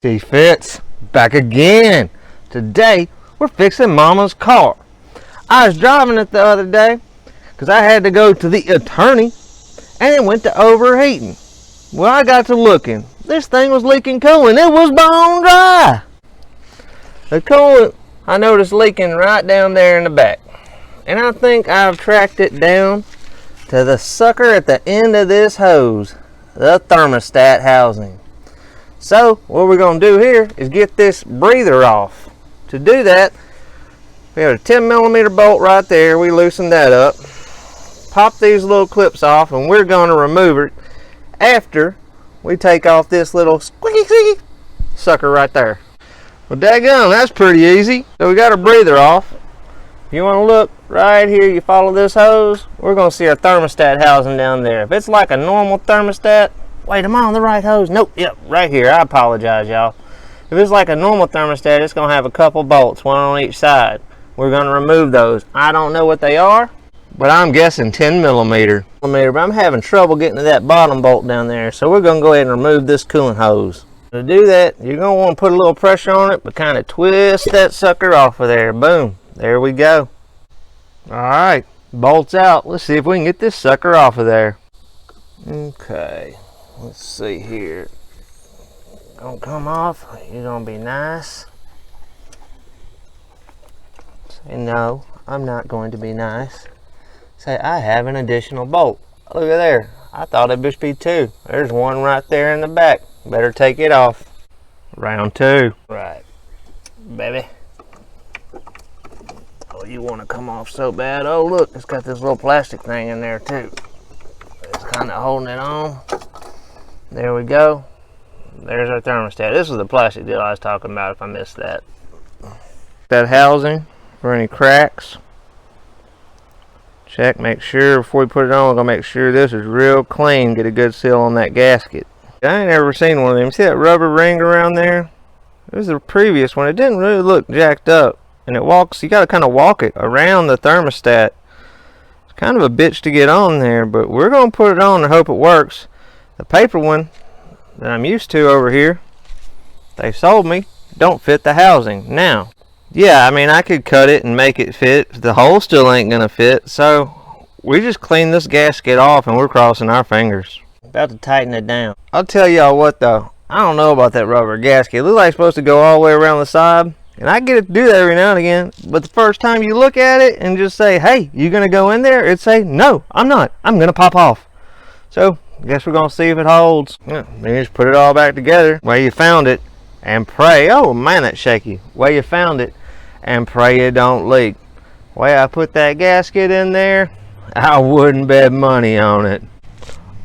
See Fitz, back again. Today we're fixing Mama's car. I was driving it the other day because I had to go to the attorney and it went to overheating. Well, I got to looking. This thing was leaking coolant. It was bone dry. The coolant I noticed leaking right down there in the back. And I think I've tracked it down to the sucker at the end of this hose, the thermostat housing. So what we're going to do here is get this breather off. To do that, we have a 10mm bolt right there. We loosen that up, pop these little clips off, and we're going to remove it after we take off this little squeaky sucker right there. Well, daggone, that's pretty easy. So we got our breather off. If you want to look right here, you follow this hose, we're going to see our thermostat housing down there. If it's like a normal thermostat, wait, am I on the right hose? Nope, yep, right here. I apologize, y'all. If it's like a normal thermostat, it's going to have a couple bolts, one on each side. We're going to remove those. I don't know what they are, but I'm guessing 10mm. But I'm having trouble getting to that bottom bolt down there, so we're going to go ahead and remove this coolant hose. To do that, you're going to want to put a little pressure on it, but kind of twist that sucker off of there. Boom. There we go. Alright, bolts out. Let's see if we can get this sucker off of there. Okay. Let's see here. Don't come off. You're gonna be nice. Say no, I'm not going to be nice. Say I have an additional bolt. Look at there. I thought it'd just be two. There's one right there in the back. Better take it off. Round two. Right, baby. Oh, you want to come off so bad. Oh, look, it's got this little plastic thing in there too. It's kind of holding it on. There we go. There's our thermostat. This is the plastic deal I was talking about if I missed that. That housing for any cracks. Check, make sure before we put it on, we're going to make sure this is real clean. Get a good seal on that gasket. I ain't ever seen one of them. See that rubber ring around there? This is the previous one. It didn't really look jacked up. And it walks, you got to kind of walk it around the thermostat. It's kind of a bitch to get on there, but we're going to put it on and hope it works. The paper one that I'm used to over here, they sold me, don't fit the housing. Now, yeah, I mean, I could cut it and make it fit. The hole still ain't going to fit, so we just clean this gasket off and we're crossing our fingers. About to tighten it down. I'll tell y'all what though, I don't know about that rubber gasket. It looks like it's supposed to go all the way around the side. And I get it to do that every now and again, but the first time you look at it and just say, hey, you gonna go in there? It'd say, no, I'm not. I'm gonna pop off. So, I guess we're gonna see if it holds. Yeah, then you just put it all back together where you found it and pray. Oh man, that's shaky. Where you found it and pray it don't leak. Way I put that gasket in there, I wouldn't bet money on it.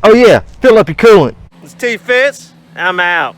Oh yeah, fill up your coolant. It's T Fitz. I'm out.